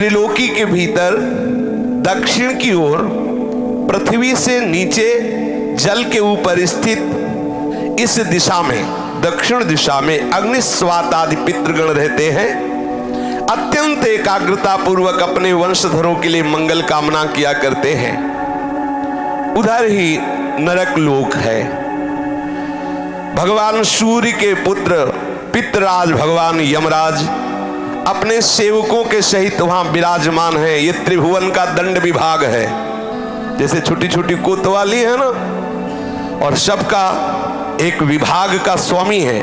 त्रिलोकी के भीतर दक्षिण की ओर पृथ्वी से नीचे जल के ऊपर स्थित इस दिशा में, दक्षिण दिशा में अग्निस्वात आदि पितृगण रहते हैं। अत्यंत एकाग्रता पूर्वक अपने वंशधरों के लिए मंगल कामना किया करते हैं। उधर ही नरक लोक है। भगवान सूर्य के पुत्र पितृराज भगवान यमराज अपने सेवकों के सहित वहां विराजमान है। ये त्रिभुवन का दंड विभाग है। जैसे छोटी छोटी कोतवाली है ना, और सबका एक विभाग का स्वामी है,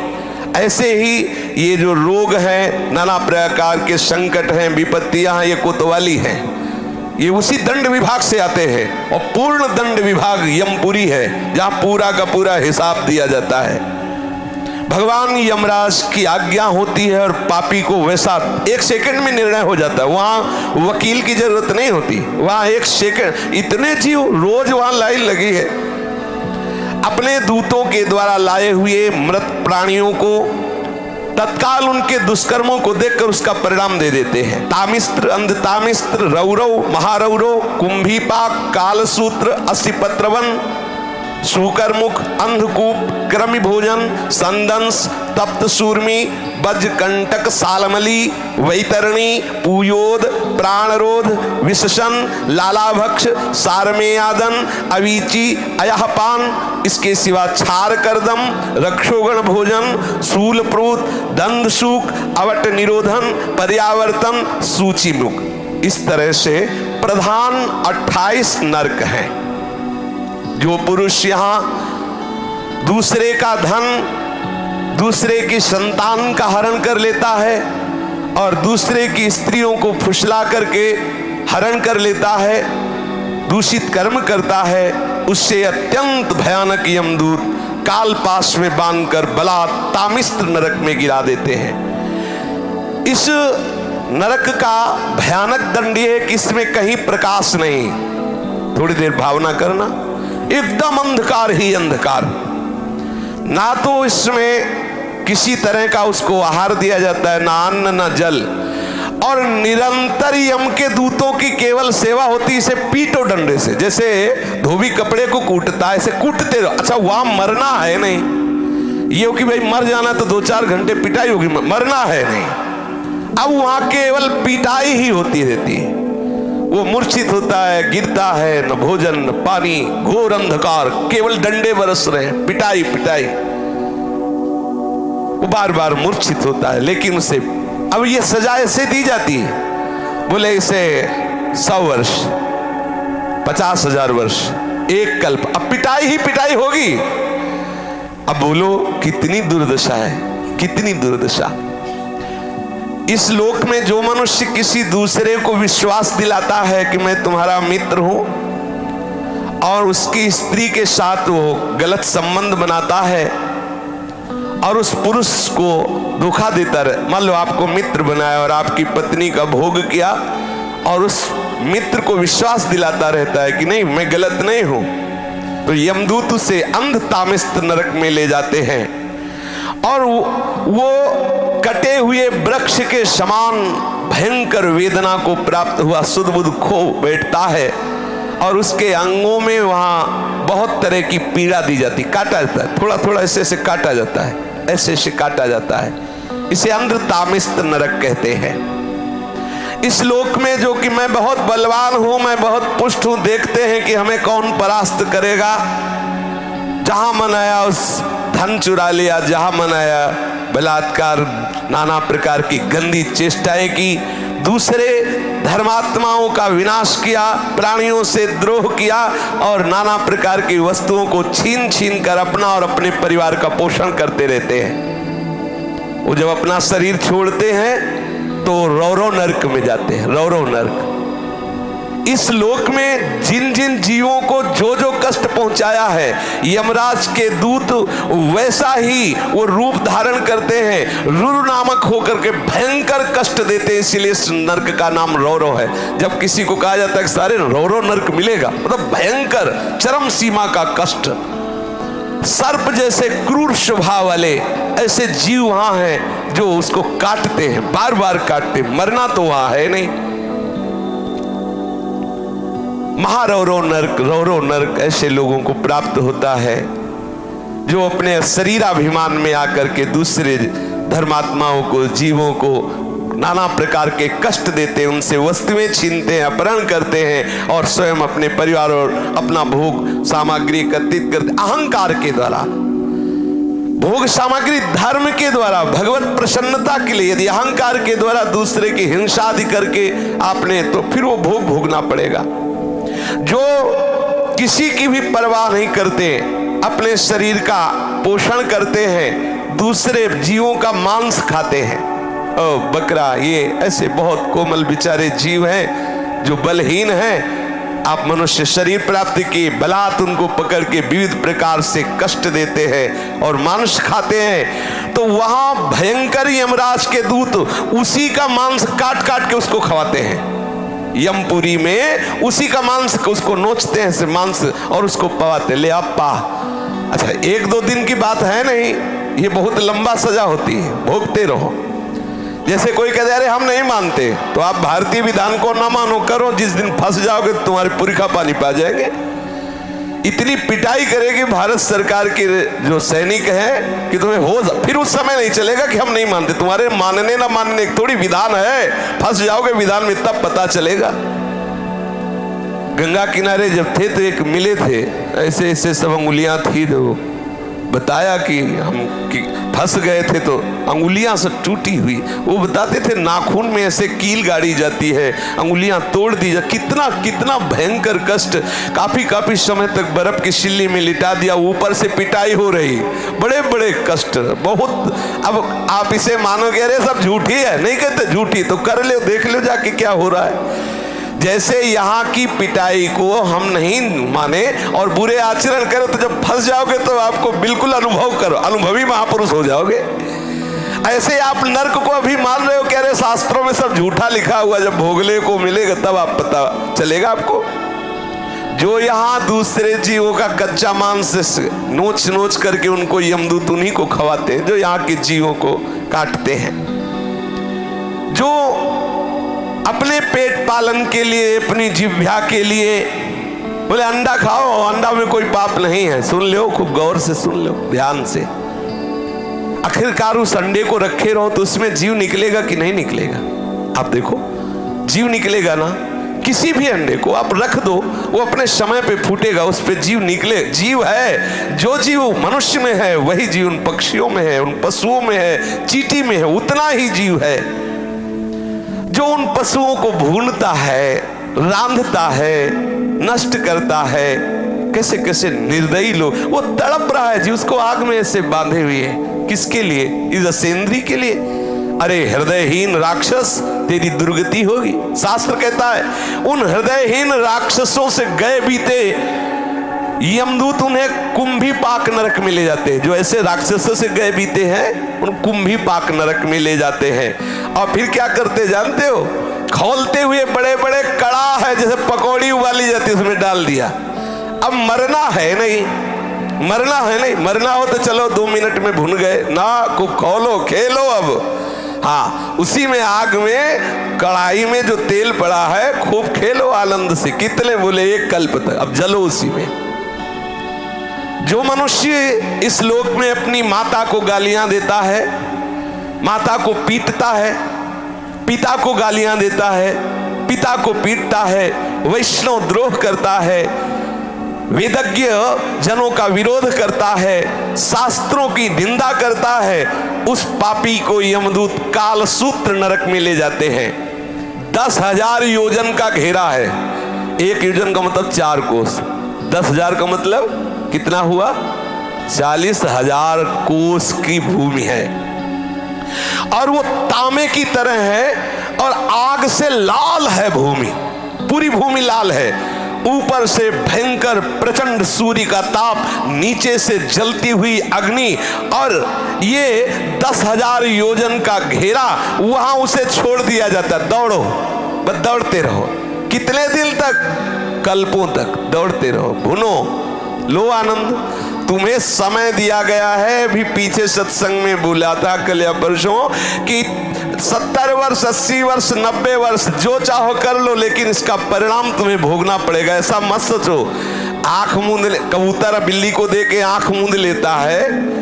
ऐसे ही ये जो रोग हैं, नाना प्रकार के संकट हैं, विपत्तियां हैं, ये कोतवाली हैं। ये उसी दंड विभाग से आते हैं। और पूर्ण दंड विभाग यमपुरी है, जहां पूरा का पूरा हिसाब दिया जाता है। भगवान यमराज की आज्ञा होती है और पापी को वैसा एक सेकंड में निर्णय हो जाता है। वहां वकील की जरूरत नहीं होती। वहां एक सेकंड, इतने जीव रोज वहां लाइन लगी है। अपने दूतों के द्वारा लाए हुए मृत प्राणियों को तत्काल उनके दुष्कर्मों को देखकर उसका परिणाम दे देते हैं। तामिस्त्र, अंधतामिस्त्र, रौरव, महारौरव, कुंभीपाक, कालसूत्र, अस्थिपत्रवन, सूकरमुख, अंधकूप, कृमि भोजन, संदंस, तप्त सूर्मी, बजकंटक, सालमली, वैतरणी, पूयोद, प्राणरोध, विशसन, लालाभक्ष, सारमेयादन, अवीची, अयहपान, इसके सिवा क्षार करदम, रक्षोगण भोजन, शूलप्रूत, दंदसूक, अवट निरोधन, पर्यावर्तन, सूचीमुख। इस तरह से प्रधान 28 नरक हैं। जो पुरुष यहाँ दूसरे का धन, दूसरे की संतान का हरण कर लेता है और दूसरे की स्त्रियों को फुसला करके हरण कर लेता है, दूषित कर्म करता है, उससे अत्यंत भयानक यमदूत काल पाश में बांधकर बला तामिस्त्र नरक में गिरा देते हैं। इस नरक का भयानक दंड है कि इसमें कहीं प्रकाश नहीं। थोड़ी देर भावना करना, एकदम अंधकार ही अंधकार। ना तो इसमें किसी तरह का उसको आहार दिया जाता है, ना अन्न ना जल, और निरंतर यम के दूतों की केवल सेवा होती है। इसे पीटो डंडे से, जैसे धोबी कपड़े को कूटता है, ऐसे कूटते रहो। अच्छा, वहां मरना है नहीं, ये हो कि भाई मर जाना तो 2-4 घंटे पिटाई होगी, मरना है नहीं। अब वहां केवल पिटाई ही होती रहती है। वो मूर्छित होता है, गिरता है, न भोजन न पानी, घोर अंधकार, केवल डंडे बरस रहे हैं, पिटाई पिटाई। वो बार बार मूर्छित होता है, लेकिन उसे अब ये सजा ऐसे दी जाती है, बोले इसे 100 वर्ष, 50,000 वर्ष, एक कल्प, अब पिटाई ही पिटाई होगी। अब बोलो कितनी दुर्दशा है, कितनी दुर्दशा। इस लोक में जो मनुष्य किसी दूसरे को विश्वास दिलाता है कि मैं तुम्हारा मित्र हूं, और उसकी स्त्री के साथ वो गलत संबंध बनाता है और उस पुरुष को धोखा देता रहे, मान लो आपको मित्र बनाया और आपकी पत्नी का भोग किया, और उस मित्र को विश्वास दिलाता रहता है कि नहीं मैं गलत नहीं हूं, तो यमदूत उसे अंध तामिस्त्र नरक में ले जाते हैं। और वो कटे हुए वृक्ष के समान भयंकर वेदना को प्राप्त हुआ सुध बुध खो बैठता है, और उसके अंगों में वहां बहुत तरह की पीड़ा दी जाती, काटा जाता है, थोड़ा थोड़ा ऐसे ऐसे काटा जाता है, ऐसे ऐसे काटा जाता है। इसे अंध तामिस्त्र नरक कहते हैं। इस लोक में जो कि मैं बहुत बलवान हूं, मैं बहुत पुष्ट हूं, देखते हैं कि हमें कौन परास्त करेगा। जहां मन आया उस धन चुरा लिया, जहां मन आया बलात्कार, नाना प्रकार की गंदी चेष्टाएं की, दूसरे धर्मात्माओं का विनाश किया, प्राणियों से द्रोह किया, और नाना प्रकार की वस्तुओं को छीन छीन कर अपना और अपने परिवार का पोषण करते रहते हैं। वो जब अपना शरीर छोड़ते हैं तो रौरव नरक में जाते हैं, रौरव नरक। इस लोक में जिन जिन जीवों को जो जो कष्ट पहुंचाया है, यमराज के दूत वैसा ही वो रूप धारण करते हैं, रुरु नामक होकर के भयंकर कष्ट देते हैं। इसलिए इस नरक का नाम रौरव है। जब किसी को कहा जाता है कि सारे रौरव नरक मिलेगा, मतलब भयंकर चरम सीमा का कष्ट। सर्प जैसे क्रूर स्वभाव वाले ऐसे जीव वहां हैं जो उसको काटते हैं, बार बार काटते। मरना तो वहां है नहीं, महारौरो नरक, रौरो नरक ऐसे लोगों को प्राप्त होता है जो अपने शरीराभिमान में आकर के दूसरे धर्मात्माओं को, जीवों को नाना प्रकार के कष्ट देते हैं, उनसे वस्तुएं छीनते हैं, अपहरण करते हैं और स्वयं अपने परिवार और अपना भोग सामग्री एकत्रित करते, अहंकार के द्वारा भोग सामग्री, धर्म के द्वारा, भगवत प्रसन्नता के लिए। यदि अहंकार के द्वारा दूसरे की हिंसा आदि करके आपने, तो फिर वो भोग भोगना पड़ेगा। जो किसी की भी परवाह नहीं करते, अपने शरीर का पोषण करते हैं, दूसरे जीवों का मांस खाते हैं। ओ बकरा, ये ऐसे बहुत कोमल बेचारे जीव हैं जो बलहीन हैं। आप मनुष्य शरीर प्राप्ति की बलात् उनको पकड़ के विविध प्रकार से कष्ट देते हैं और मांस खाते हैं, तो वहां भयंकर यमराज के दूत उसी का मांस काट काट के उसको खवाते हैं। यमपुरी में उसी का मांस उसको नोचते हैं से मांस और उसको पवाते, ले अपा। अच्छा, 1-2 दिन की बात है नहीं, ये बहुत लंबा सजा होती है, भोगते रहो। जैसे कोई कहते अरे हम नहीं मानते, तो आप भारतीय विधान को ना मानो, करो, जिस दिन फंस जाओगे तुम्हारे पुरखा पानी पा जाएंगे। इतनी पिटाई करेगी भारत सरकार के जो सैनिक हैं कि तुम्हें हो, फिर उस समय नहीं चलेगा कि हम नहीं मानते। तुम्हारे मानने ना मानने थोड़ी विधान है, फंस जाओगे विधान में तब पता चलेगा। गंगा किनारे जब थे तो एक मिले थे, ऐसे ऐसे सब अंगुलियां थी, जो बताया कि हम फंस गए थे तो अंगुलियां सब टूटी हुई। वो बताते थे नाखून में ऐसे कील गाड़ी जाती है, अंगुलियां तोड़ दी जा, कितना कितना भयंकर कष्ट। काफी समय तक बर्फ की सिल्ली में लिटा दिया, ऊपर से पिटाई हो रही, बड़े बड़े कष्ट बहुत। अब आप इसे मानोगे अरे सब झूठी है, नहीं कहते झूठी, तो कर लो, देख लो जाके क्या हो रहा है। जैसे यहाँ की पिटाई को हम नहीं माने और बुरे आचरण करो, तो जब फंस जाओगे तो आपको बिल्कुल अनुभव करो, अनुभवी महापुरुष हो जाओगे। ऐसे आप नर्क को अभी मान रहे हो, कह रहे शास्त्रों में सब झूठा लिखा हुआ, जब भोगले को मिलेगा तब आप पता चलेगा आपको। जो यहाँ दूसरे जीवों का कच्चा मांस नोच नोच करके उनको यमदूत उन्हीं को खवाते हैं, जो यहाँ के जीवों को काटते हैं। जो अपने पेट पालन के लिए, अपनी जिह्वा के लिए बोले अंडा खाओ, अंडा में कोई पाप नहीं है। सुन लो, खूब गौर से सुन लो, ध्यान से। आखिरकार उस अंडे को रखे रहो तो उसमें जीव निकलेगा कि नहीं निकलेगा? आप देखो, जीव निकलेगा ना। किसी भी अंडे को आप रख दो, वो अपने समय पे फूटेगा, उस पे जीव निकले। जीव है, जो जीव मनुष्य में है वही जीव उन पक्षियों में है, उन पशुओं में है, चींटी में है, उतना ही जीव है। जो उन पशुओं को भूनता है, रांधता है, नष्ट करता है, कैसे कैसे निर्दयी लोग। वो तड़प रहा है जी, उसको आग में ऐसे बांधे हुए है, किसके लिए? इस असेंद्री के लिए। अरे हृदयहीन राक्षस, तेरी दुर्गति होगी। शास्त्र कहता है उन हृदयहीन राक्षसों से गए बीते यमदूत उन्हें कुंभी पाक नरक में ले जाते हैं। जो ऐसे राक्षसों से गए बीते हैं उन कुंभी पाक नरक में ले जाते हैं। और फिर क्या करते जानते हो? खोलते हुए बड़े बड़े कड़ा है, जैसे पकौड़ी उबाली जाती है, उसमें डाल दिया। अब मरना है नहीं, मरना है नहीं, मरना हो तो चलो 2 मिनट में भुन गए ना, खूब खोलो, खेलो। अब हाँ, उसी में आग में कढ़ाई में जो तेल पड़ा है, खूब खेलो आनंद से। कितने बोले? 1 कल्प तक। अब जलो उसी में। जो मनुष्य इस लोक में अपनी माता को गालियां देता है, माता को पीटता है, पिता को गालियां देता है, पिता को पीटता है, वैष्णव द्रोह करता है, वेदज्ञ जनों का विरोध करता है, शास्त्रों की निंदा करता है, उस पापी को यमदूत कालसूत्र नरक में ले जाते हैं। 10,000 योजन का घेरा है। 1 योजन का मतलब 4 कोस, 10,000 का मतलब कितना हुआ? 40,000 कोस की भूमि है। और वो तांबे की तरह है और आग से लाल है भूमि, पूरी भूमि लाल है। ऊपर से भयंकर प्रचंड सूर्य का ताप, नीचे से जलती हुई अग्नि, और ये 10,000 योजन का घेरा, वहां उसे छोड़ दिया जाता। दौड़ो, बस दौड़ते रहो। कितने दिन तक? कल्पों तक दौड़ते रहो, भुनो, लो आनंद। तुम्हें समय दिया गया है। भी पीछे सत्संग में बोला था कल या परसों कि 70 वर्ष, 80 वर्ष, 90 वर्ष जो चाहो कर लो, लेकिन इसका परिणाम तुम्हें भोगना पड़ेगा। ऐसा मत सोचो। आंख मूंद ले, कबूतर बिल्ली को दे के आंख मूंद लेता है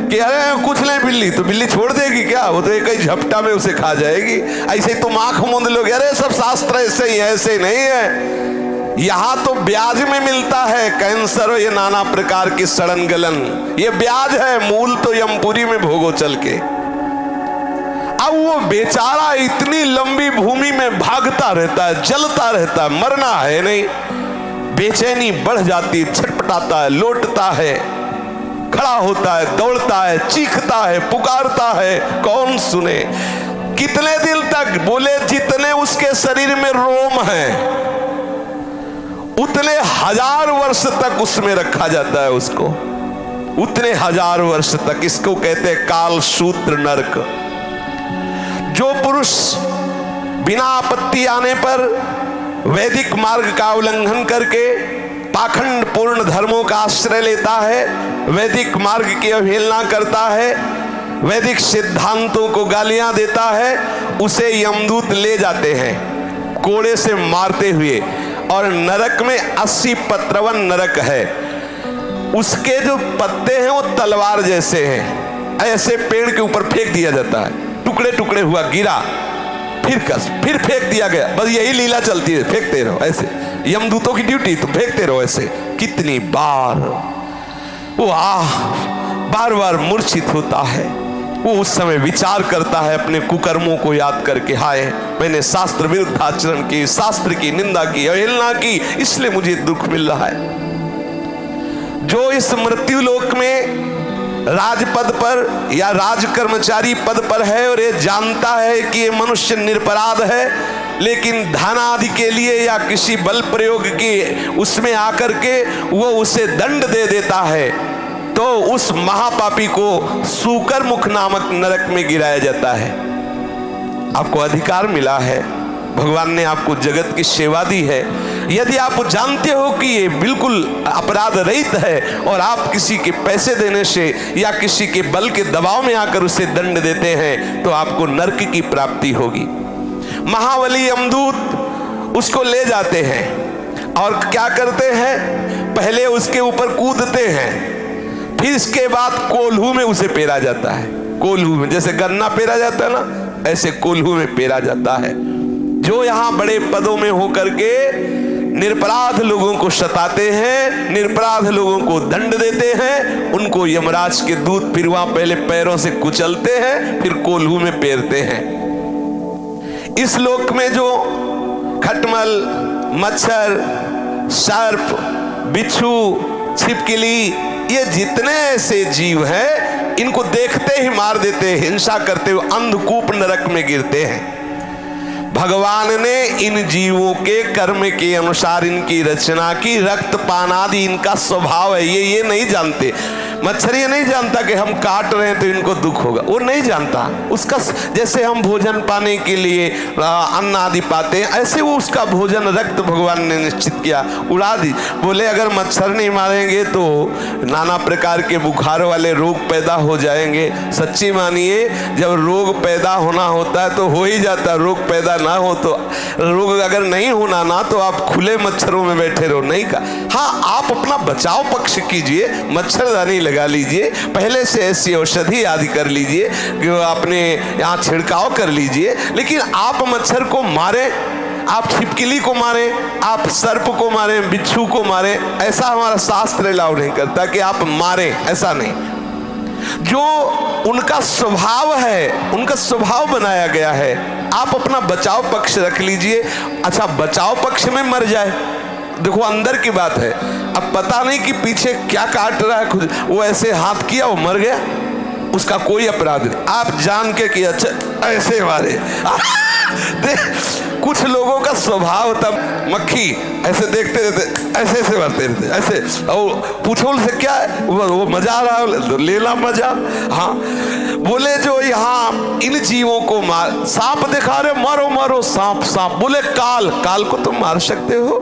कि अरे कुछ नहीं बिल्ली, तो बिल्ली छोड़ देगी क्या? वो तो एक ही झपटा में उसे खा जाएगी। ऐसे ही तुम आंख मूंद लोगे, अरे सब शास्त्र ऐसे ही है, ऐसे नहीं है। यहाँ तो ब्याज में मिलता है कैंसर और ये नाना प्रकार की सड़न गलन, ये ब्याज है। मूल तो यमपुरी में भोगो चल के। अब वो बेचारा इतनी लंबी भूमि में भागता रहता है, जलता रहता है, मरना है नहीं। बेचैनी बढ़ जाती, छटपटाता है, लोटता है, खड़ा होता है, दौड़ता है, चीखता है, पुकारता है, कौन सुने? कितने दिन तक? बोले जितने उसके शरीर में रोम है उतने 1000 वर्ष तक उसमें रखा जाता है उसको, उतने 1000 वर्ष तक। इसको कहते हैं काल सूत्र नरक। जो पुरुष बिना आपत्ति आने पर वैदिक मार्ग का उल्लंघन करके पाखंड पूर्ण धर्मों का आश्रय लेता है, वैदिक मार्ग की अवहेलना करता है, वैदिक सिद्धांतों को गालियां देता है, उसे यमदूत ले जाते हैं कोड़े से मारते हुए। और नरक में 80 पत्रवन नरक है। उसके जो पत्ते हैं वो तलवार जैसे हैं, ऐसे पेड़ के ऊपर फेंक दिया जाता है, टुकड़े टुकड़े हुआ, गिरा, फिर फेंक दिया गया। बस यही लीला चलती है, फेंकते रहो ऐसे। यमदूतों की ड्यूटी, तो फेंकते रहो ऐसे। कितनी बार वो बार बार मूर्छित होता है। वो उस समय विचार करता है अपने कुकर्मों को याद करके, हाय मैंने शास्त्र विरुद्ध आचरण की, शास्त्र की निंदा की, अवहेलना की, इसलिए मुझे दुख मिल रहा है। जो इस मृत्यु लोक में राजपद पर या राजकर्मचारी पद पर है और ये जानता है कि ये मनुष्य निरपराध है, लेकिन धन आदि के लिए या किसी बल प्रयोग की उसमें आकर के वो उसे दंड दे देता है, तो उस महापापी को सूकर मुख नामक नरक में गिराया जाता है। आपको अधिकार मिला है, भगवान ने आपको जगत की सेवा दी है। यदि आप जानते हो कि ये बिल्कुल अपराध रहित है और आप किसी के पैसे देने से या किसी के बल के दबाव में आकर उसे दंड देते हैं, तो आपको नरक की प्राप्ति होगी। महाबली यमदूत उसको ले जाते हैं और क्या करते हैं? पहले उसके ऊपर कूदते हैं, फिर इसके बाद कोल्हू में उसे पेरा जाता है। कोल्हू में, जैसे गन्ना पेरा जाता है ना, ऐसे कोल्हू में पेरा जाता है। जो यहाँ बड़े पदों में होकर के निरपराध लोगों को सताते हैं, निरपराध लोगों को दंड देते हैं, उनको यमराज के दूत फिर वहां पहले पैरों से कुचलते हैं, फिर कोल्हू में पेरते हैं। इस लोक में जो खटमल, मच्छर, सर्प, बिच्छू, छिपकली, ये जितने ऐसे जीव हैं, इनको देखते ही मार देते हैं, हिंसा करते हुए अंधकूप नरक में गिरते हैं। भगवान ने इन जीवों के कर्म के अनुसार इनकी रचना की। रक्तपान आदि इनका स्वभाव है, ये नहीं जानते। मच्छर ये नहीं जानता कि हम काट रहे हैं तो इनको दुख होगा, वो नहीं जानता। उसका जैसे हम भोजन पाने के लिए अन्न आदि पाते हैं, ऐसे वो उसका भोजन रक्त भगवान ने निश्चित किया, उड़ा दी। बोले अगर मच्छर नहीं मारेंगे तो नाना प्रकार के बुखार वाले रोग पैदा हो जाएंगे। सच्ची मानिए, जब रोग पैदा होना होता है तो हो ही जाता है, रोग पैदा ना हो तो रोग अगर नहीं होना ना, तो आप खुले मच्छरों में बैठे रहो, नहीं का। हाँ, आप अपना बचाव पक्ष कीजिए, मच्छरदानी लगा लीजिए, पहले से ऐसी औषधि आदि कर लीजिए कि अपने यहाँ छिड़काव कर लीजिए, लेकिन आप मच्छर को मारे, आप छिपकली को मारे, आप सर्प को मारे, बिच्छू को मारे, ऐसा हमारा शास्त्र अलाउ नहीं करता कि आप मारे, ऐसा नहीं। जो उनका स्वभाव है, उनका स्वभाव बनाया गया है, आप अपना बचाव पक्ष रख लीजिए। अच्छा, बचाव पक्ष में मर जाए, देखो अंदर की बात है, अब पता नहीं कि पीछे क्या काट रहा है, खुद वो ऐसे हाथ किया वो मर गया, उसका कोई अपराध नहीं। आप जान के कि अच्छा ऐसे मारे कुछ लोगों का स्वभाव होता, मक्खी ऐसे देखते रहते, ऐसे ऐसे मारते रहते, ऐसे, और पूछो उनसे क्या है, वो मजा आ रहा है तो लेला मजा। हाँ, बोले जो यहाँ इन जीवों को मार, सांप दिखा रहे, मारो मारो सांप सांप, बोले काल, काल को तुम मार सकते हो।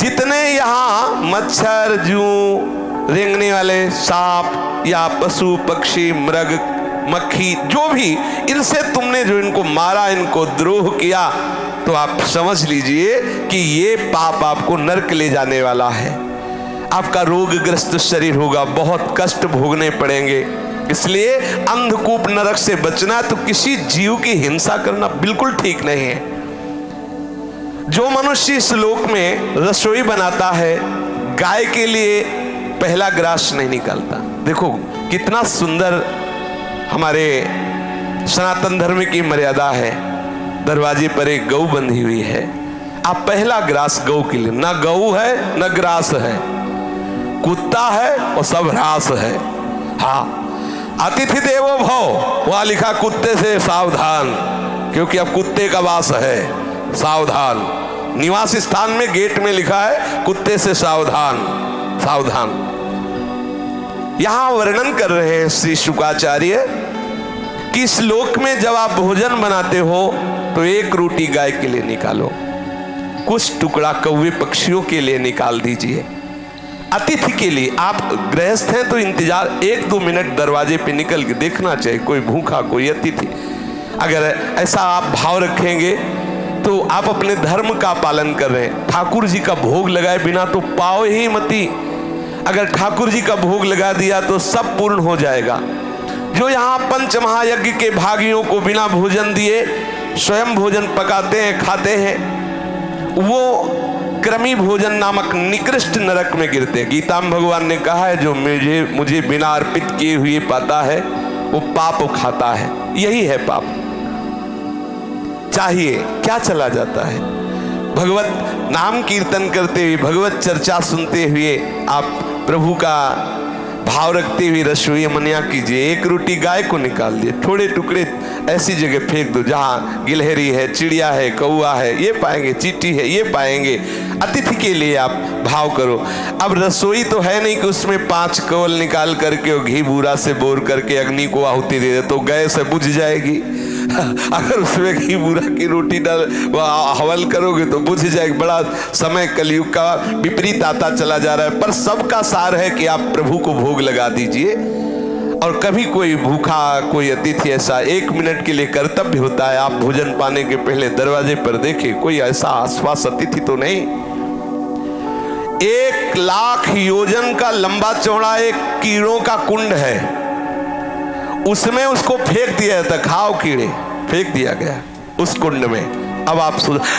जितने यहाँ मच्छर, जू, रेंगने वाले सांप या पशु पक्षी मृग मक्खी, जो भी, इनसे तुमने जो इनको मारा, इनको द्रोह किया, तो आप समझ लीजिए कि ये पाप आपको नरक ले जाने वाला है। आपका रोगग्रस्त शरीर होगा, बहुत कष्ट भोगने पड़ेंगे। इसलिए अंधकूप नरक से बचना, तो किसी जीव की हिंसा करना बिल्कुल ठीक नहीं है। जो मनुष्य इस लोक में रसोई बनाता है, गाय के लिए पहला ग्रास नहीं निकालता। देखो कितना सुंदर हमारे सनातन धर्म की मर्यादा है। दरवाजे पर एक गऊ बंधी हुई है, आप पहला ग्रास गऊ के लिए, ना गऊ है ना ग्रास है, कुत्ता है और सब ह्रास है। हाँ, अतिथि देवो भव, वहां लिखा कुत्ते से सावधान, क्योंकि अब कुत्ते का वास है, सावधान। निवास स्थान में गेट में लिखा है कुत्ते से सावधान, सावधान। यहां वर्णन कर रहे हैं श्री शुकाचार्य कि इस लोक में जब आप भोजन बनाते हो तो एक रोटी गाय के लिए निकालो, कुछ टुकड़ा कौवे पक्षियों के लिए निकाल दीजिए। अतिथि के लिए, आप गृहस्थ हैं तो इंतजार 1-2 मिनट दरवाजे पे निकल के देखना चाहिए, कोई भूखा, कोई अतिथि। अगर ऐसा आप भाव रखेंगे तो आप अपने धर्म का पालन कर रहे हैं। ठाकुर जी का भोग लगाए बिना तो पाओ ही मती, अगर ठाकुर जी का भोग लगा दिया तो सब पूर्ण हो जाएगा। जो यहाँ पंच महायज्ञ के भागियों को बिना भोजन दिए स्वयं भोजन पकाते हैं, खाते हैं, वो क्रमी भोजन नामक निकृष्ट नरक में गिरते। गीता में भगवान ने कहा है, जो मुझे बिना अर्पित किए हुए पाता है वो पाप खाता है। यही है पाप। चाहिए क्या चला जाता है, भगवत नाम कीर्तन करते हुए, भगवत चर्चा सुनते हुए आप प्रभु का भाव रखते हुए रसोई मनिया कीजिए। एक रोटी गाय को निकाल दिए, थोड़े टुकड़े ऐसी जगह फेंक दो जहाँ गिलहरी है, चिड़िया है, कौआ है, ये पाएंगे, चींटी है, ये पाएंगे। अतिथि के लिए आप भाव करो। अब रसोई तो है नहीं कि उसमें 5 कवल निकाल करके और घी बूरा से बोर करके अग्नि को आहुति दे दे, तो गैस से बुझ जाएगी। अगर उसमें घी बूरा की रोटी डाल हवल करोगे तो बुझ जाएगी। बड़ा समय कलयुग का विपरीत आता चला जा रहा है। पर सबका सार है कि आप प्रभु को भोग लगा दीजिए। और कभी कोई भूखा, कोई अतिथि ऐसा 1 मिनट के लिए कर्तव्य होता है, आप भोजन पाने के पहले दरवाजे पर देखें कोई ऐसा आसपास अतिथि तो नहीं। 1 लाख योजन का लंबा चौड़ा एक कीड़ों का कुंड है, उसमें उसको फेंक दिया जाता, खाओ कीड़े, फेंक दिया गया उस कुंड में। अब आप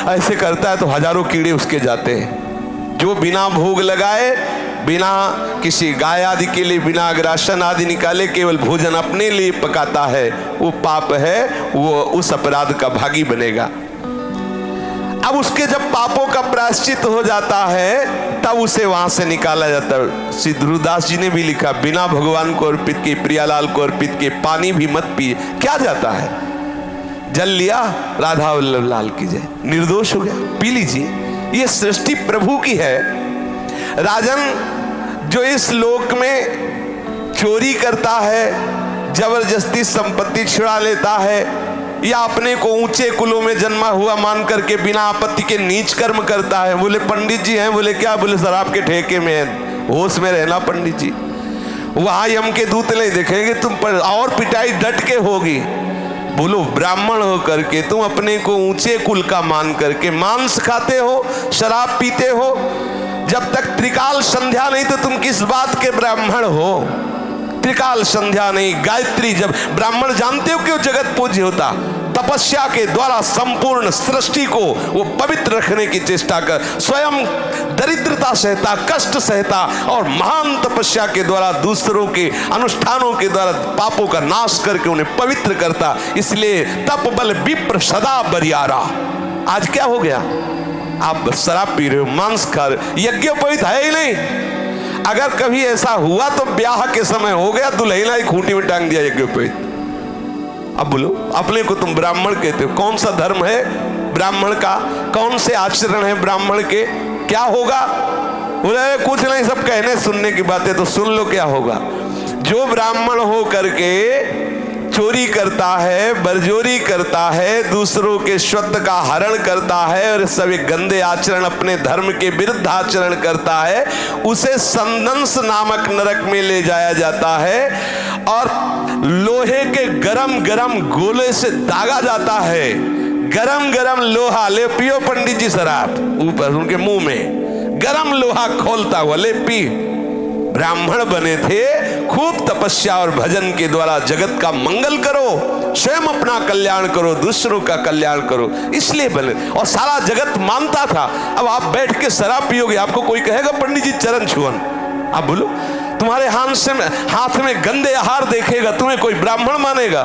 ऐसे करता है तो हजारों कीड़े उसके जाते हैं। जो बिना भोग लगाए, बिना किसी गाय आदि के लिए, बिना अग्रासन आदि निकाले, केवल भोजन अपने लिए पकाता है, वो पाप है, वो उस अपराध का भागी बनेगा। अब उसके जब पापों का प्रायश्चित हो जाता है तब उसे वहां से निकाला जाता है। श्री ध्रुवदास जी ने भी लिखा, बिना भगवान को अर्पित किए, प्रियालाल को अर्पित किए पानी भी मत पिए। क्या जाता है, जल लिया, राधा वल्लभ लाल की जय, निर्दोष हो गया, पी लीजिए। ये सृष्टि प्रभु की है। राजन जो इस लोक में चोरी करता है, जबरदस्ती संपत्ति छुड़ा लेता है, या अपने को ऊंचे कुलों में जन्मा हुआ मान करके बिना आपत्ति के नीच कर्म करता है। बोले पंडित जी हैं, बोले क्या, बोले सर आपके ठेके में है, होश में रहना पंडित जी, वहां यम के दूत नहीं देखेंगे तुम पर, और पिटाई डट के होगी। बोलो ब्राह्मण हो करके तुम अपने को ऊंचे कुल का मान करके मांस खाते हो, शराब पीते हो, जब तक त्रिकाल संध्या नहीं तो तुम किस बात के ब्राह्मण हो। त्रिकाल संध्या नहीं, गायत्री, जब ब्राह्मण जानते हो क्यों जगत पूज्य होता, तपस्या के द्वारा संपूर्ण सृष्टि को वो पवित्र रखने की चेष्टा कर, स्वयं दरिद्रता सहता, कष्ट सहता, और महान तपस्या के द्वारा दूसरों के अनुष्ठानों के द्वारा पापों का नाश करके उन्हें पवित्र करता। इसलिए तप बल विप्र सदा बरियारा। आज क्या हो गया, आप शराब पी रहे हो, मांस खा रहे हो, यज्ञोपवीत है ही नहीं। अगर कभी ऐसा हुआ तो ब्याह के समय हो गया, दुल्हन ही खूंटी में टांग दिया यज्ञोपवीत। अब बोलो अपने को तुम ब्राह्मण कहते हो, कौन सा धर्म है ब्राह्मण का, कौन से आचरण है ब्राह्मण के, क्या होगा? बोले कुछ नहीं, सब कहने सुनने की बातें, तो सुन लो क्या होगा। जो ब्राह्मण हो करके चोरी करता है, बरजोरी करता है, दूसरों के स्वत्त का हरण करता है और सभी गंदे आचरण, अपने धर्म के विरुद्ध आचरण करता है, उसे संदंस नामक नरक में ले जाया जाता है और लोहे के गरम गरम गोले से दागा जाता है। गरम गरम लोहा, ले पियो पंडित जी शराब, ऊपर उनके मुंह में गरम लोहा खोलता हुआ, ले पी। ब्राह्मण बने थे, खूब तपस्या और भजन के द्वारा जगत का मंगल करो, स्वयं अपना कल्याण करो, दूसरों का कल्याण करो, इसलिए बने। और सारा जगत मानता था। अब आप बैठ के शराब पियोगे, आपको कोई कहेगा पंडित जी चरण छुअन? आप बोलो, तुम्हारे हाथ में गंदे आहार देखेगा, तुम्हें कोई ब्राह्मण मानेगा?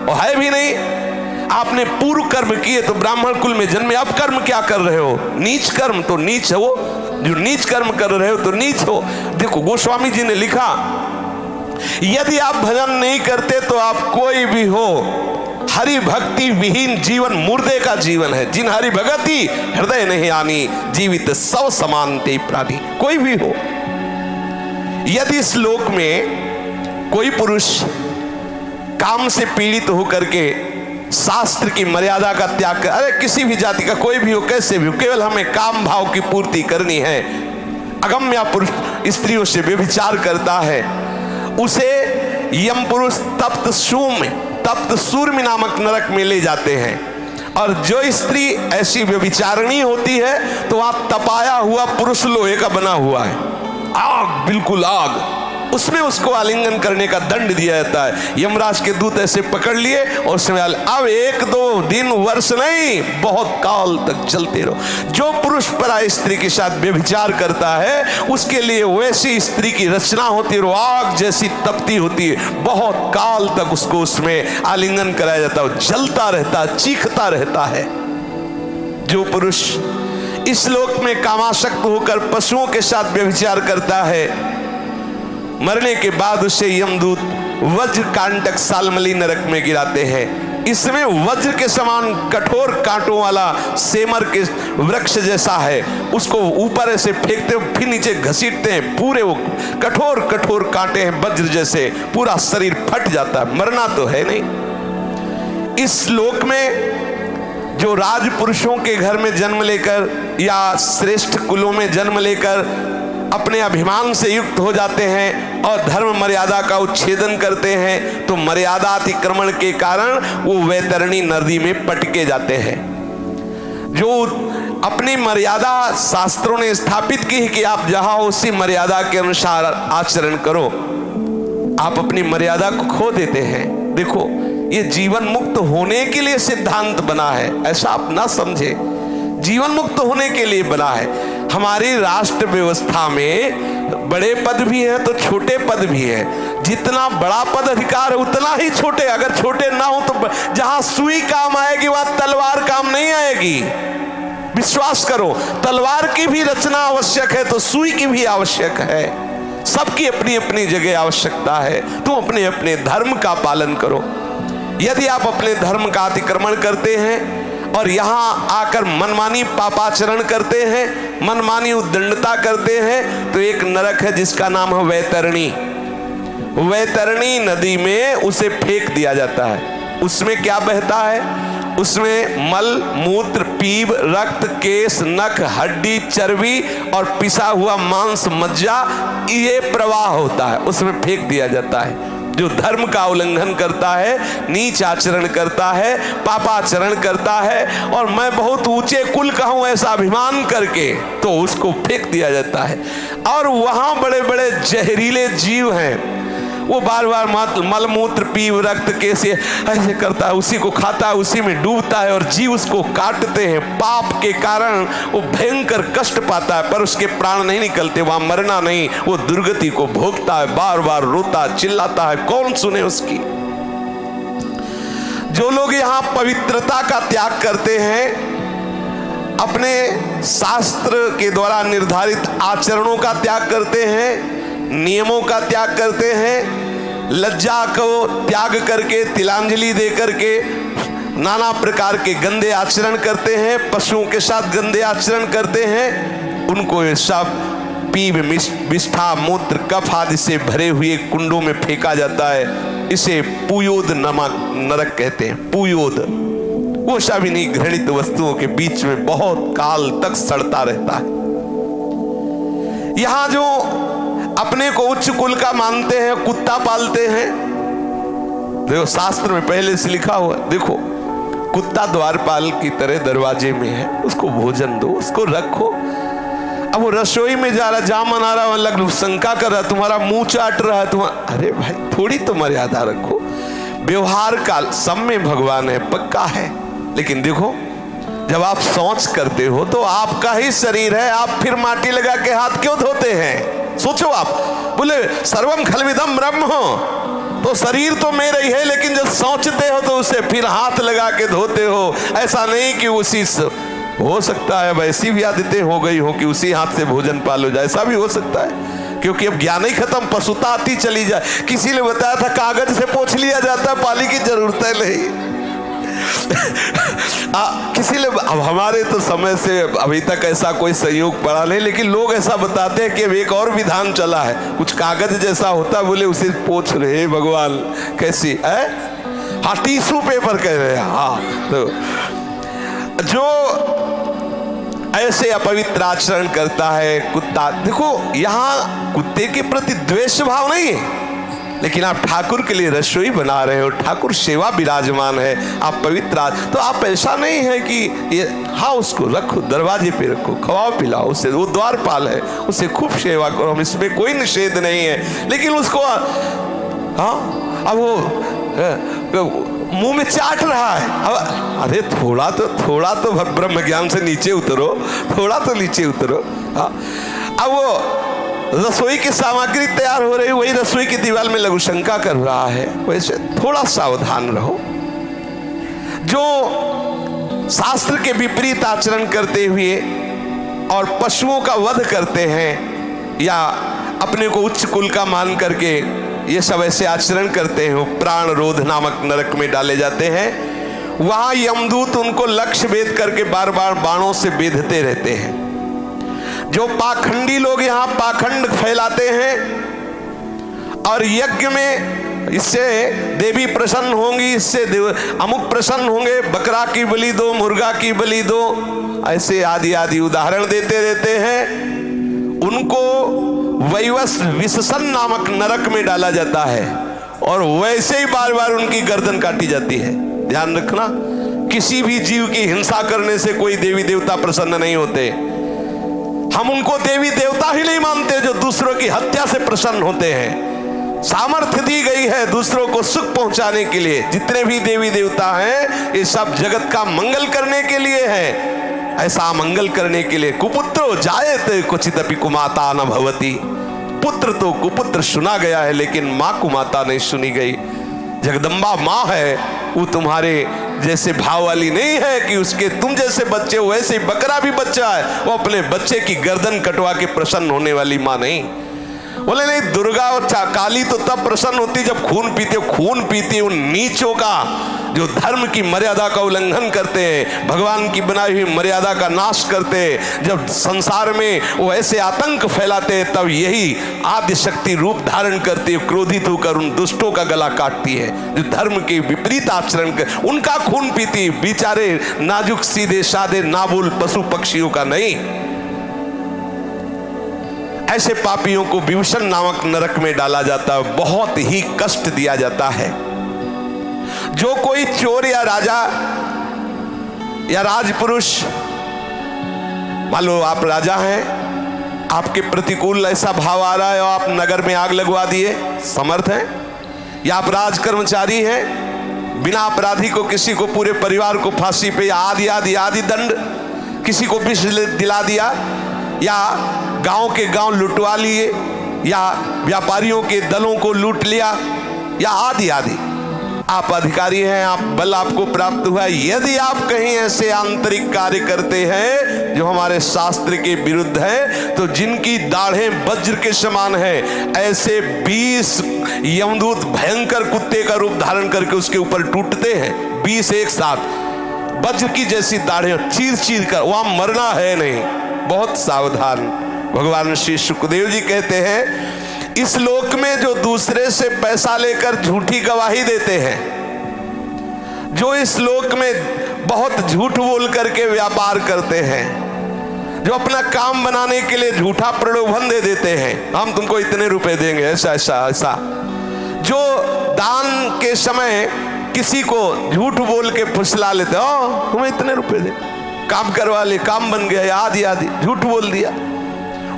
और है भी नहीं। आपने पूर्व कर्म किए तो ब्राह्मण कुल में जन्मे, अब कर्म क्या कर रहे हो? नीच कर्म। तो नीच है वो जो नीच कर्म कर रहे हो, तो नीच हो। देखो गोस्वामी जी ने लिखा, यदि आप भजन नहीं करते तो आप कोई भी हो, हरि भक्ति विहीन जीवन मुर्दे का जीवन है। जिन हरि भगति हृदय नहीं आनी, जीवित सब समानते प्राणी। कोई भी हो, यदि इस लोक में कोई पुरुष काम से पीड़ित होकर के शास्त्र की मर्यादा का त्याग कर, अरे किसी भी जाति का कोई भी हो, कैसे भी हो, केवल हमें काम भाव की पूर्ति करनी है, अगम्य पुरुष स्त्रियों से व्यभिचार करता है, उसे यम पुरुष तप्त सूर्य नामक नरक में ले जाते हैं। और जो स्त्री ऐसी व्यभिचारिणी होती है तो वहां तपाया हुआ पुरुष लोहे का बना हुआ है, आग, बिल्कुल आग, उसमें उसको आलिंगन करने का दंड दिया जाता है। यमराज के दूत ऐसे पकड़ लिए और उसमें अब 1-2 दिन वर्ष नहीं, बहुत काल तक चलते रहो। जो पुरुष परा स्त्री के साथ व्यभिचार करता है उसके लिए वैसी स्त्री की रचना होती है, वो आग जैसी तपती होती है, बहुत काल तक उसको उसमें आलिंगन कराया जाता है, जलता रहता है, चीखता रहता है। जो पुरुष इस लोक में कामासक्त होकर पशुओं के साथ व्यभिचार करता है, मरने के बाद उसे यमदूत वज्र कांटक सालमली नरक में गिराते हैं। इसमें वज्र के समान कठोर कांटों वाला सेमर के वृक्ष जैसा है, उसको ऊपर ऐसे फेंकते फिर नीचे घसीटते हैं, पूरे वो कठोर कठोर कांटे हैं वज्र जैसे, पूरा शरीर फट जाता है। मरना तो है नहीं। इस लोक में जो राजपुरुषों के घर में जन्म लेकर या श्रेष्ठ कुलों में जन्म लेकर अपने अभिमान से युक्त हो जाते हैं और धर्म मर्यादा का उच्छेदन करते हैं, तो मर्यादा अतिक्रमण के कारण वो वैतरणी नदी में पटके जाते हैं। जो अपनी मर्यादा शास्त्रों ने स्थापित की है कि आप जहां उसी मर्यादा के अनुसार आचरण करो, आप अपनी मर्यादा को खो देते हैं। देखो, ये जीवन मुक्त होने के लिए सिद्धांत बना है, ऐसा आप ना समझे, जीवन मुक्त होने के लिए बना है। हमारी राष्ट्र व्यवस्था में बड़े पद भी हैं तो छोटे पद भी हैं। जितना बड़ा पद अधिकार है उतना ही छोटे, अगर छोटे ना हो तो जहां सुई काम आएगी वहां तलवार काम नहीं आएगी। विश्वास करो, तलवार की भी रचना आवश्यक है तो सुई की भी आवश्यक है। सबकी अपनी अपनी जगह आवश्यकता है। तुम अपने अपने धर्म का पालन करो। यदि आप अपने धर्म का अतिक्रमण करते हैं और यहाँ आकर मनमानी पापाचरण करते हैं, मनमानी उद्दंडता करते हैं, तो एक नरक है जिसका नाम है वैतरणी। वैतरणी नदी में उसे फेंक दिया जाता है। उसमें क्या बहता है? उसमें मल, मूत्र, पीप, रक्त, केश, नख, हड्डी, चर्बी और पिसा हुआ मांस, मज्जा, ये प्रवाह होता है, उसमें फेंक दिया जाता है। जो धर्म का उल्लंघन करता है, नीच आचरण करता है, पापाचरण करता है और मैं बहुत ऊंचे कुल का हूं ऐसा अभिमान करके, तो उसको फेंक दिया जाता है। और वहां बड़े बड़े जहरीले जीव हैं, वो बार बार मलमूत्र, पीप, रक्त, कैसे ऐसे करता है, उसी को खाता है, उसी में डूबता है और जीव उसको काटते हैं। पाप के कारण वो भयंकर कष्ट पाता है पर उसके प्राण नहीं निकलते, वहां मरना नहीं, वो दुर्गति को भोगता है, बार बार रोता चिल्लाता है, कौन सुने उसकी। जो लोग यहाँ पवित्रता का त्याग करते हैं, अपने शास्त्र के द्वारा निर्धारित आचरणों का त्याग करते हैं, नियमों का त्याग करते हैं, लज्जा को त्याग करके, तिलांजलि दे करके नाना प्रकार के गंदे आचरण करते हैं, पशुओं के साथ गंदे आचरण करते हैं, उनको ये सब पीप, विष्ठा, मूत्र, कफ आदि से भरे हुए कुंडों में फेंका जाता है। इसे पुयोद नरक कहते हैं। पुयोद वो शाविनी घृणित वस्तुओं के बीच में बहुत काल तक सड़ता रहता है। यहां जो अपने को उच्च कुल का मानते हैं, कुत्ता पालते हैं, देखो शास्त्र में पहले से लिखा हुआ, देखो कुत्ता द्वारपाल की तरह दरवाजे में है, उसको भोजन दो, उसको रखो। अब वो रसोई में जा रहा, जामन आ रहा, लग शंका कर रहा, तुम्हारा मुंह चाट रहा है, तुम्हारा, अरे भाई थोड़ी तो मर्यादा रखो। व्यवहार का सब में भगवान है, पक्का है। लेकिन देखो जब आप शौच करते हो तो आपका ही शरीर है, आप फिर माटी लगा के हाथ क्यों धोते हैं? सोचो आप, बोले सर्वम खलविदम ब्रह्म हो, तो शरीर तो मेरा ही है, लेकिन जब सोचते हो तो उसे फिर हाथ लगा के धोते हो। ऐसा नहीं कि उसी हो सकता है वैसी भी आदतें हो गई हो कि उसी हाथ से भोजन पालो जाए, ऐसा भी हो सकता है, क्योंकि अब ज्ञान ही खत्म, पशुता आती चली जाए। किसी ने बताया था कागज से पोंछ लिया जाता है, पानी की जरूरत है नहीं। किसी ने, अब हमारे तो समय से अभी तक ऐसा कोई संयोग पड़ा नहीं, लेकिन लोग ऐसा बताते हैं कि एक और विधान चला है, कुछ कागज जैसा होता है, बोले उसे पोंछ रहे। भगवान कैसी है? हाँ टिश्यू पेपर कह रहे हैं। हाँ तो जो ऐसे अपवित्र आचरण करता है कुत्ता, देखो यहाँ कुत्ते के प्रति द्वेष भाव नहीं है, लेकिन आप ठाकुर के लिए रसोई बना रहे हो, ठाकुर सेवा विराजमान है, आप पवित्र, तो आप ऐसा नहीं है कि ये, हाँ उसको रखो, दरवाजे पे रखो, खवाओ पिलाओ उसे, वो द्वारपाल है, उसे खूब सेवा करो, हम इसमें कोई निषेध नहीं है। लेकिन उसको हाँ अब वो मुंह में चाट रहा है, अब अरे थोड़ा तो ब्रह्म ज्ञान से नीचे उतरो, थोड़ा तो नीचे उतरो। हाँ अब वो रसोई की सामग्री तैयार हो रही, वही रसोई की दीवार में लघु शंका कर रहा है, वैसे थोड़ा सावधान रहो। जो शास्त्र के विपरीत आचरण करते हुए और पशुओं का वध करते हैं या अपने को उच्च कुल का मान करके ये सब ऐसे आचरण करते हैं, वो प्राण रोध नामक नरक में डाले जाते हैं। वहां यमदूत उनको लक्ष्य भेद करके बार बार बाणों से बेधते रहते हैं। जो पाखंडी लोग यहाँ पाखंड फैलाते हैं और यज्ञ में इससे देवी प्रसन्न होंगी, इससे अमुक प्रसन्न होंगे, बकरा की बलि दो, मुर्गा की बलि दो, ऐसे आदि आदि उदाहरण देते रहते हैं। उनको वैवस विशसन नामक नरक में डाला जाता है और वैसे ही बार बार उनकी गर्दन काटी जाती है। ध्यान रखना, किसी भी जीव की हिंसा करने से कोई देवी देवता प्रसन्न नहीं होते। हम उनको देवी देवता ही नहीं मानते जो दूसरों की हत्या से प्रसन्न होते हैं। सामर्थ्य दी गई है दूसरों को सुख पहुंचाने के लिए। जितने भी देवी देवता हैं ये सब जगत का मंगल करने के लिए है, ऐसा मंगल करने के लिए। कुपुत्रो जायते क्वचिदपि कुमाता न भवति, पुत्र तो कुपुत्र सुना गया है लेकिन माँ कुमाता नहीं सुनी गई। जगदम्बा माँ है, वो तुम्हारे जैसे भाव वाली नहीं है कि उसके तुम जैसे बच्चे हो, वैसे बकरा भी बच्चा है, वो अपने बच्चे की गर्दन कटवा के प्रसन्न होने वाली माँ नहीं। बोले नहीं, दुर्गा और काली तो तब प्रसन्न होती जब खून पीते। खून पीती उन नीचों का जो धर्म की मर्यादा का उल्लंघन करते हैं, भगवान की बनाई हुई मर्यादा का नाश करते हैं। जब संसार में वो ऐसे आतंक फैलाते हैं तब यही आदि शक्ति रूप धारण करती है, क्रोधित होकर उन दुष्टों का गला काटती है जो धर्म के विपरीत आचरण कर, उनका खून पीती। बेचारे नाजुक सीधे साधे नाबुल पशु पक्षियों का नहीं। ऐसे पापियों को विभूषण नामक नरक में डाला जाता है, बहुत ही कष्ट दिया जाता है। जो कोई चोर या राजा या राजपुरुष, मान लो आप राजा हैं, आपके प्रतिकूल ऐसा भाव आ रहा है और आप नगर में आग लगवा दिए, समर्थ हैं, या आप राज कर्मचारी हैं, बिना अपराधी को किसी को पूरे परिवार को फांसी पे या आदि आदि आदि दंड, किसी को विष दिला दिया, या गांव के गांव लुटवा लिए, या व्यापारियों के दलों को लूट लिया, या आदि आदि। आप अधिकारी हैं, आप बल आपको प्राप्त हुआ। यदि आप कहीं ऐसे आंतरिक कार्य करते हैं जो हमारे शास्त्र के विरुद्ध है, तो जिनकी दाढ़ें वज्र के समान है, ऐसे 20 यमदूत भयंकर कुत्ते का रूप धारण करके उसके ऊपर टूटते हैं। 20 एक साथ वज्र की जैसी दाढ़ें चीर चीर कर, वहां मरना है नहीं, बहुत सावधान। भगवान श्री सुखदेव जी कहते हैं, इस लोक में जो दूसरे से पैसा लेकर झूठी गवाही देते हैं, जो इस लोक में बहुत झूठ बोल करके व्यापार करते हैं, जो अपना काम बनाने के लिए झूठा प्रलोभन दे देते हैं, हम तुमको इतने रुपए देंगे, ऐसा ऐसा ऐसा, जो दान के समय किसी को झूठ बोल के फुसला लेते, ओ तुम्हें इतने रुपए दे, काम करवा ले, काम बन गया, आदि आदि झूठ बोल दिया,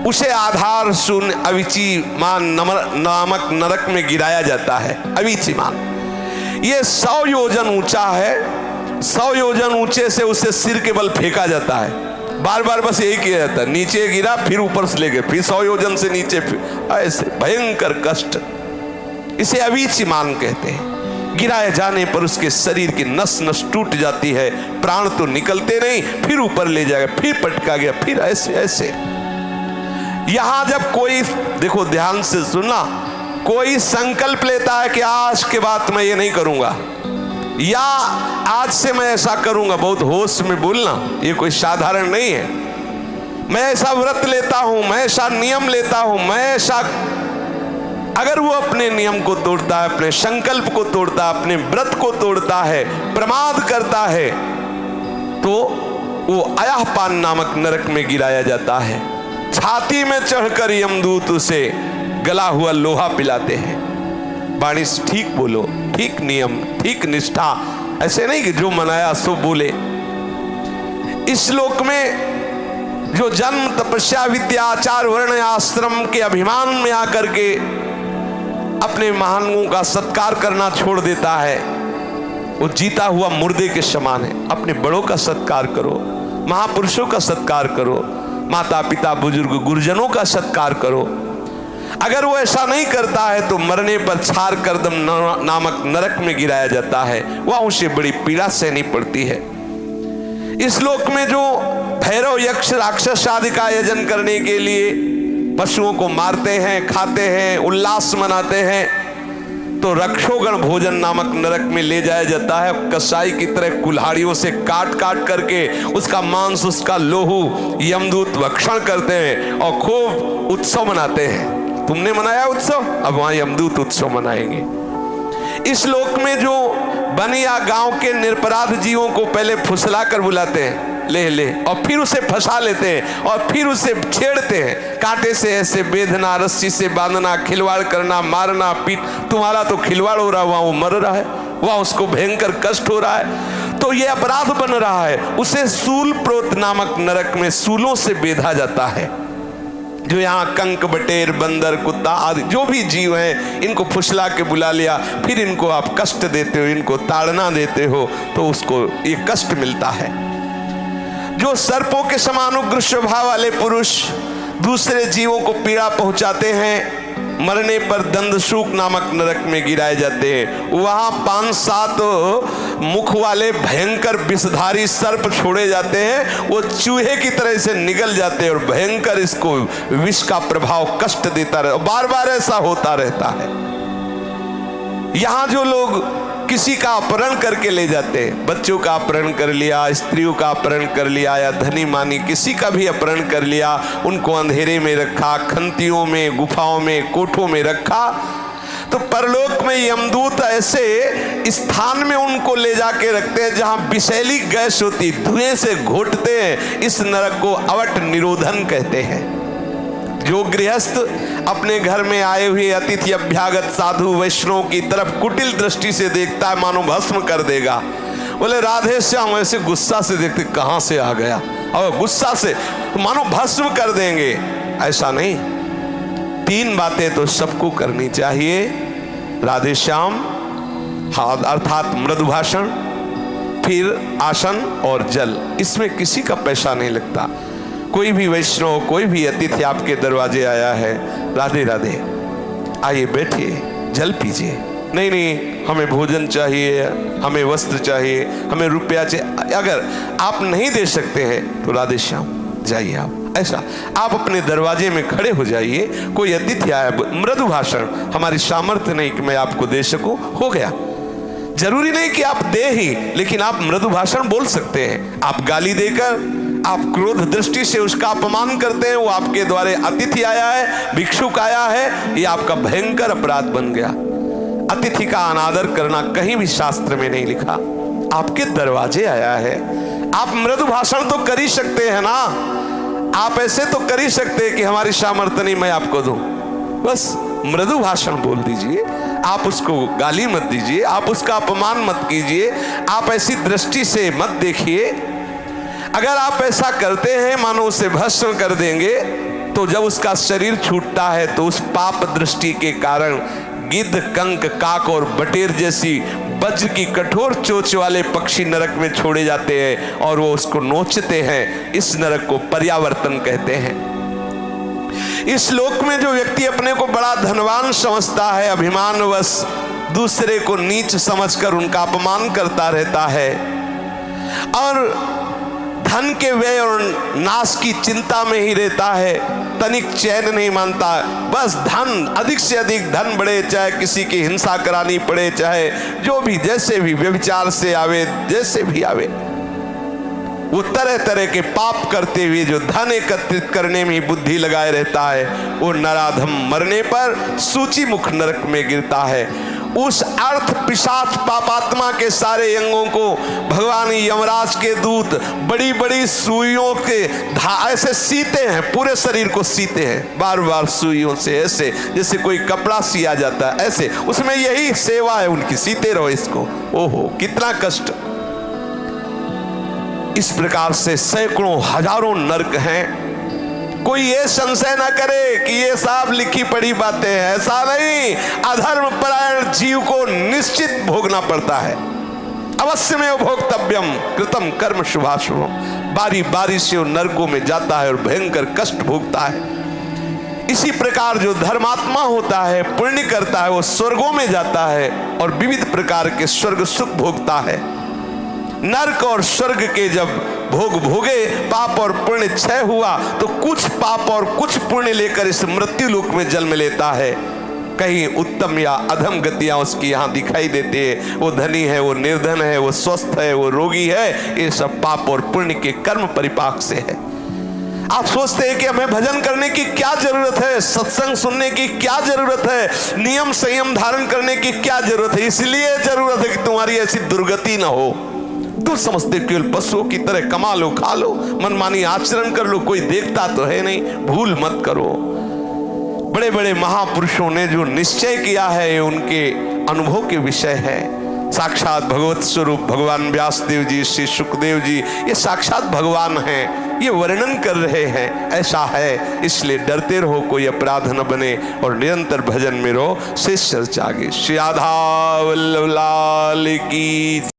उसे आधार शून्य अविचीमान नामक नरक में गिराया जाता है। अविचीमान ये 100 योजन ऊंचा है, 100 योजन ऊंचे से उसे सिर के बल फेंका जाता है, बार बार बस यही किया जाता है, नीचे गिरा फिर ऊपर से ले गए, फिर 100 योजन से नीचे, फिर ऐसे भयंकर कष्ट, इसे अविचीमान कहते हैं। गिराए जाने पर उसके शरीर की नस नस टूट जाती है, प्राण तो निकलते नहीं, फिर ऊपर ले जाएगा, फिर पटका गया, फिर ऐसे ऐसे। यहां जब कोई, देखो ध्यान से सुनना, कोई संकल्प लेता है कि आज के बाद मैं ये नहीं करूंगा, या आज से मैं ऐसा करूंगा, बहुत होश में बोलना, ये कोई साधारण नहीं है, मैं ऐसा व्रत लेता हूं, मैं ऐसा नियम लेता हूं, मैं ऐसा, अगर वो अपने नियम को तोड़ता है, अपने संकल्प को तोड़ता है, अपने व्रत को तोड़ता है, प्रमाद करता है, तो वो अयहपान नामक नरक में गिराया जाता है। छाती में चढ़कर यमदूत उसे गला हुआ लोहा पिलाते हैं। वाणी से ठीक बोलो, ठीक नियम, ठीक निष्ठा, ऐसे नहीं कि जो मनाया सो बोले। इस लोक में जो जन्म तपस्या विद्या आचार वर्ण आश्रम के अभिमान में आकर के अपने महानों का सत्कार करना छोड़ देता है, वो जीता हुआ मुर्दे के समान है। अपने बड़ों का सत्कार करो, महापुरुषों का सत्कार करो, माता पिता बुजुर्ग गुरुजनों का सत्कार करो। अगर वो ऐसा नहीं करता है तो मरने पर छार करदम नामक नरक में गिराया जाता है, वह उसे बड़ी पीड़ा सहनी पड़ती है। इस लोक में जो भैरव यक्ष राक्षस आदि का आयोजन करने के लिए पशुओं को मारते हैं, खाते हैं, उल्लास मनाते हैं, तो रक्षोगण भोजन नामक नरक में ले जाया जाता है। कसाई की तरह कुल्हाड़ियों से काट काट करके उसका मांस, उसका लोहू यमदूत भक्षण करते हैं और खूब उत्सव मनाते हैं। तुमने मनाया उत्सव, अब वहां यमदूत उत्सव मनाएंगे। इस लोक में जो वन या गांव के निरपराध जीवों को पहले फुसला कर बुलाते हैं, ले ले, और फिर उसे फंसा लेते हैं और फिर उसे छेड़ते हैं, कांटे से ऐसे बेधना, रस्सी से बांधना, खिलवाड़ करना, मारना, पीट। तुम्हारा तो खिलवाड़ हो रहा है, वहां वो मर रहा है, वहां उसको भयंकर कष्ट हो रहा है, तो ये अपराध बन रहा है। उसे सूल प्रोत नामक नरक में सूलों से बेधा जाता है। जो यहाँ कंक, बटेर, बंदर, कुत्ता आदि जो भी जीव हैं, इनको फुसला के बुला लिया, फिर इनको आप कष्ट देते हो, इनको ताड़ना देते हो, तो उसको ये कष्ट मिलता है। जो सर्पों के समान उग्र स्वभाव वाले पुरुष दूसरे जीवों को पीड़ा पहुंचाते हैं, मरने पर दंदशूक नामक नरक में गिराए जाते हैं। वहां 5-7 मुख वाले भयंकर विषधारी सर्प छोड़े जाते हैं, वो चूहे की तरह से निगल जाते हैं और भयंकर इसको विष का प्रभाव कष्ट देता रहता, बार बार ऐसा होता रहता है। यहां जो लोग किसी का अपहरण करके ले जाते हैं, बच्चों का अपहरण कर लिया, स्त्रियों का अपहरण कर लिया, या धनी मानी किसी का भी अपहरण कर लिया, उनको अंधेरे में रखा, खंतियों में, गुफाओं में, कोठों में रखा, तो परलोक में यमदूत ऐसे स्थान में उनको ले जाके रखते हैं जहां विषैली गैस होती, धुएं से घोटते हैं। इस नरक को अवट निरोधन कहते हैं। जो गृहस्थ अपने घर में आए हुए अतिथि अभ्यागत साधु वैष्णव की तरफ कुटिल दृष्टि से देखता है, मानो भस्म कर देगा। बोले राधे श्याम ऐसे गुस्सा से देखते, कहां से आ गया, और गुस्सा से मानो भस्म कर देंगे, ऐसा नहीं। 3 बातें तो सबको करनी चाहिए, राधे श्याम अर्थात मृदु भाषण, फिर आसन और जल, इसमें किसी का पैसा नहीं लगता। कोई भी वैष्णव, कोई भी अतिथि आपके दरवाजे आया है, राधे राधे, आइए बैठिए, जल पीजिए, नहीं नहीं हमें भोजन चाहिए, हमें वस्त्र चाहिए, हमें रुपया चाहिए, अगर आप नहीं दे सकते हैं तो राधे श्याम जाइए आप, ऐसा आप अपने दरवाजे में खड़े हो जाइए। कोई अतिथि आया, मृदु भाषण, हमारी सामर्थ्य नहीं कि मैं आपको दे सकूं, हो गया। जरूरी नहीं कि आप दे ही, लेकिन आप मृदु भाषण बोल सकते हैं। आप गाली देकर, आप क्रोध दृष्टि से उसका अपमान करते हैं, वो आपके द्वारे अतिथि आया है, भिक्षुक आया है, ये आपका भयंकर अपराध बन गया। अतिथि का अनादर करना कहीं भी शास्त्र में नहीं लिखा, आपके दरवाजे आया है। आप मृदु भाषण तो कर ही सकते हैं ना, आप ऐसे तो कर ही सकते हैं कि हमारी सामर्थनी मैं आपको दूं, बस मृदु भाषण बोल दीजिए, आप उसको गाली मत दीजिए, आप उसका अपमान मत कीजिए, आप ऐसी दृष्टि से मत देखिए। अगर आप ऐसा करते हैं मानो उसे भस्म कर देंगे, तो जब उसका शरीर छूटता है तो उस पाप दृष्टि के कारण गिद्ध, कंक, काक और बटेर जैसी वज्र की कठोर चोंच वाले पक्षी नरक में छोड़े जाते हैं और वो उसको नोचते हैं। इस नरक को पर्यावर्तन कहते हैं। इस लोक में जो व्यक्ति अपने को बड़ा धनवान समझता है, अभिमानवश दूसरे को नीच समझकर उनका अपमान करता रहता है और धन के व्यय और नाश की चिंता में ही रहता है, तनिक चैन नहीं मानता, बस धन, अधिक से अधिक धन बढ़े, चाहे किसी की हिंसा करानी पड़े, चाहे जो भी जैसे भी व्यभिचार से आवे, जैसे भी आवे, वो तरह तरह के पाप करते हुए जो धन एकत्रित करने में बुद्धि लगाए रहता है, वो नराधम मरने पर सूची मुख नरक में गिरता है। उस अर्थ पिशाच पापात्मा के सारे अंगों को भगवान यमराज के दूत बड़ी बड़ी सुइयों के ऐसे सीते हैं, पूरे शरीर को सीते हैं बार बार सुइयों से, ऐसे जैसे कोई कपड़ा सिया जाता है, ऐसे उसमें यही सेवा है उनकी, सीते रहो इसको। ओहो कितना कष्ट। इस प्रकार से सैकड़ों हजारों नरक हैं। कोई ये संशय ना करे कि ये सब लिखी पढ़ी बातें हैं, ऐसा नहीं। अधर्म परायण जीव को निश्चित भोगना पड़ता है, अवश्य में भोक्तव्यम कृतम कर्म शुभाशुभम। बारी बारी से वो नरकों में जाता है और भयंकर कष्ट भोगता है। इसी प्रकार जो धर्मात्मा होता है, पुण्य करता है, वो स्वर्गों में जाता है और विविध प्रकार के स्वर्ग सुख भोगता है। नरक और स्वर्ग के जब भोग भोगे, पाप और पुण्य क्षय हुआ, तो कुछ पाप और कुछ पुण्य लेकर इस मृत्यु लोक में जन्म लेता है। कहीं उत्तम या अधम गतियां उसकी यहाँ दिखाई देती है। वो धनी है, वो निर्धन है, वो स्वस्थ है, वो रोगी है, ये सब पाप और पुण्य के कर्म परिपाक से है। आप सोचते हैं कि हमें भजन करने की क्या जरूरत है, सत्संग सुनने की क्या जरूरत है, नियम संयम धारण करने की क्या जरूरत है? इसलिए जरूरत है कि तुम्हारी ऐसी दुर्गति ना हो। तुम समझते केवल पशुओं की तरह कमा लो, खा लो, मनमानी आचरण कर लो, कोई देखता तो है नहीं। भूल मत करो। बड़े बड़े महापुरुषों ने जो निश्चय किया है ये उनके अनुभव के विषय है। साक्षात भगवत स्वरूप भगवान व्यासदेव जी, श्री सुखदेव जी, ये साक्षात भगवान हैं, ये वर्णन कर रहे हैं। ऐसा है, इसलिए डरते रहो, कोई अपराध न बने और निरंतर भजन में रहो। शेष चर्चा आगे। श्री राधा वल्लभ लाल की।